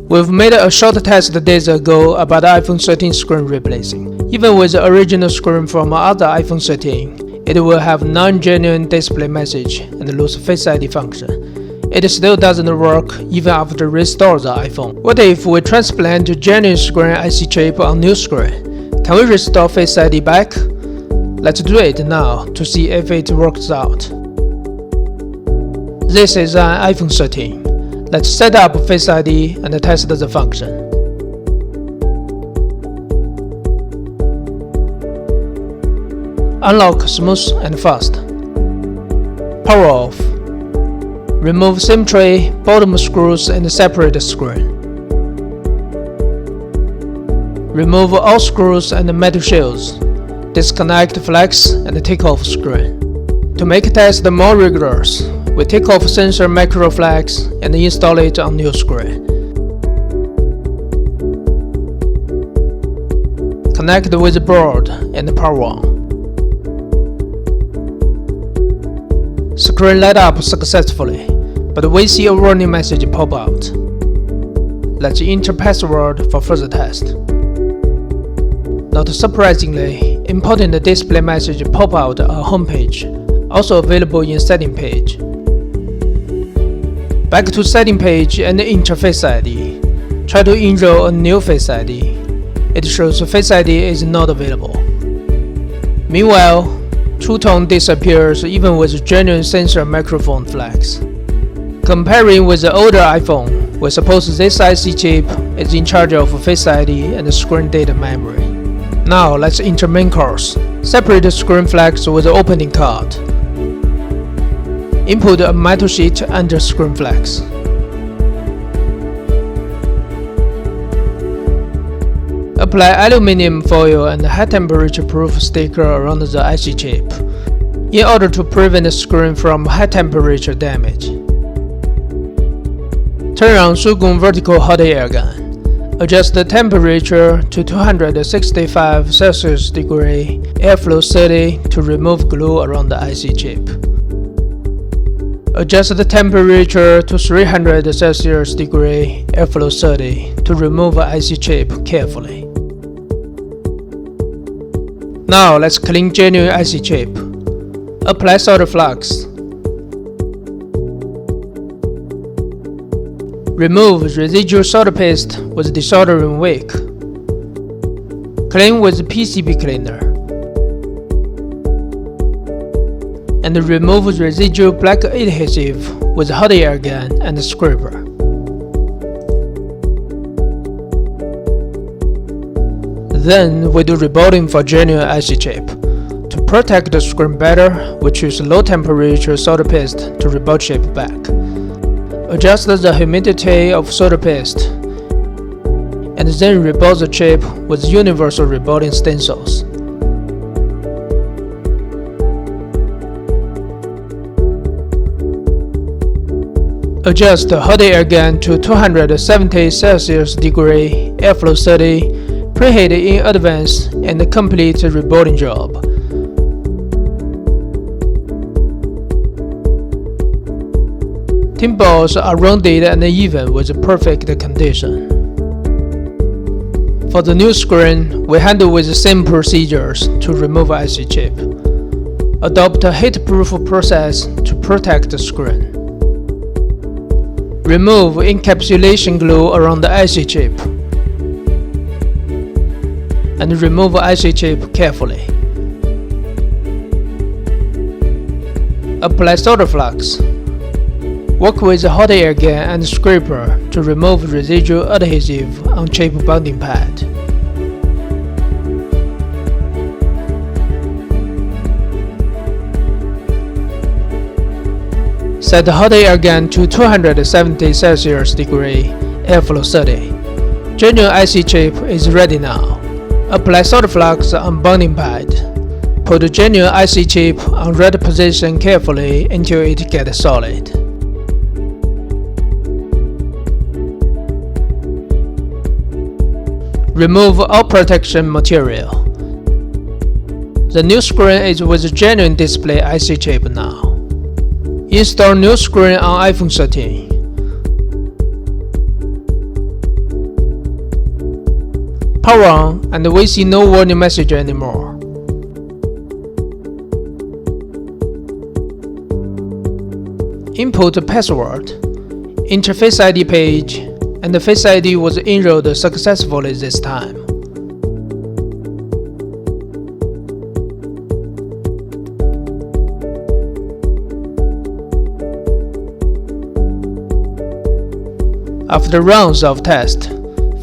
We've made a short test days ago about the iPhone 13 screen replacing. Even with the original screen from other iPhone 13, it will have non-genuine display message and lose Face ID function. It still doesn't work even after restore the iPhone. What if we transplant the genuine screen IC chip on new screen? Can we restore Face ID back? Let's do it now to see if it works out. This is an iPhone 13. Let's set up Face ID and test the function. Unlock smooth and fast. Power off. Remove SIM tray, bottom screws and separate screen. Remove all screws and metal shields. Disconnect flex and take off screen. To make test more rigorous, we take off sensor macro flex and install it on new screen. Connect with the board and power on. Screen light up successfully, but we see a warning message pop out. Let's enter password for further test. Not surprisingly, important display message pop out on homepage, also available in setting page. Back to setting page and enter Face ID. Try to enroll a new Face ID. It shows Face ID is not available. Meanwhile, True Tone disappears even with genuine sensor microphone flex. Comparing with the older iPhone, we suppose this IC chip is in charge of Face ID and screen data memory. Now let's enter main course. Separate screen flex with the opening card. Input a metal sheet under screen flex. Apply aluminum foil and high temperature proof sticker around the IC chip in order to prevent the screen from high temperature damage. Turn on Sugun vertical hot air gun. Adjust the temperature to 265 Celsius degree, airflow 30 to remove glue around the IC chip. Adjust the temperature to 300 Celsius degree, airflow 30 to remove IC chip carefully. Now let's clean genuine IC chip. Apply solder flux. Remove residual solder paste with desoldering wick. Clean with PCB cleaner. And remove residual black adhesive with hot air gun and scraper. Then we do rebolting for genuine IC chip. To protect the screen better, we choose low temperature solder paste to rebolt chip back. Adjust the humidity of solder paste, and then rebolt the chip with universal rebolting stencils. Adjust the hot air gun to 270 Celsius degree, airflow 30, preheat in advance, and complete the rebolting job. Tin balls are rounded and even with perfect condition. For the new screen, we handle with the same procedures to remove IC chip. Adopt a heat-proof process to protect the screen. Remove encapsulation glue around the IC chip. And remove IC chip carefully. Apply solder flux. Work with the hot air gun and scraper to remove residual adhesive on chip bonding pad. Set the hot air gun to 270 Celsius degree, airflow 30. Genuine IC chip is ready now. Apply solder flux on bonding pad. Put the genuine IC chip on red position carefully until it gets solid. Remove all protection material. The new screen is with genuine display IC chip now. Install new screen on iPhone 13. Power on, and we see no warning message anymore. Input password, interface ID page, and the Face ID was enrolled successfully this time. After rounds of tests,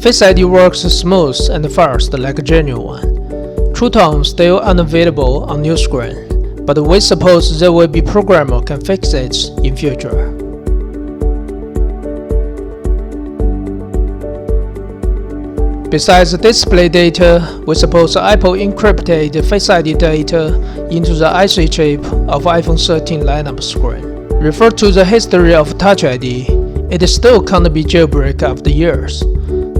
Face ID works smooth and fast like a genuine one. True tone still unavailable on new screen, but we suppose there will be programmer can fix it in future. Besides display data, we suppose Apple encrypted Face ID data into the IC chip of iPhone 13 lineup screen. Refer to the history of Touch ID, it still can't be jailbreak after years.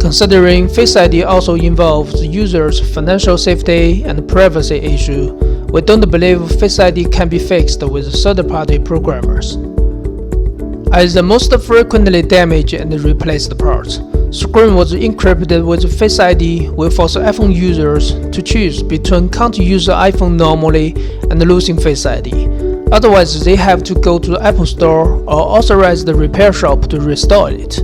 Considering Face ID also involves the user's financial safety and privacy issue, we don't believe Face ID can be fixed with third-party programmers. As the most frequently damaged and replaced parts, screen was encrypted with Face ID will force iPhone users to choose between can't use the iPhone normally and losing Face ID. Otherwise, they have to go to the Apple Store or authorize the repair shop to restore it.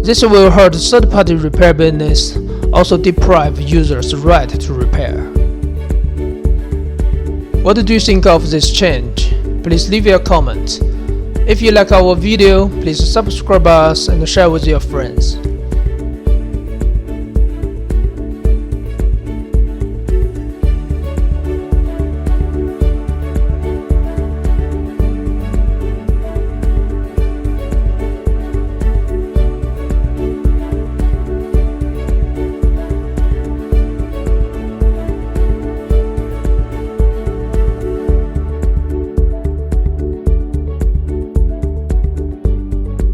This will hurt third-party repair business, also deprive users the right to repair. What do you think of this change? Please leave your comment. If you like our video, please subscribe us and share with your friends.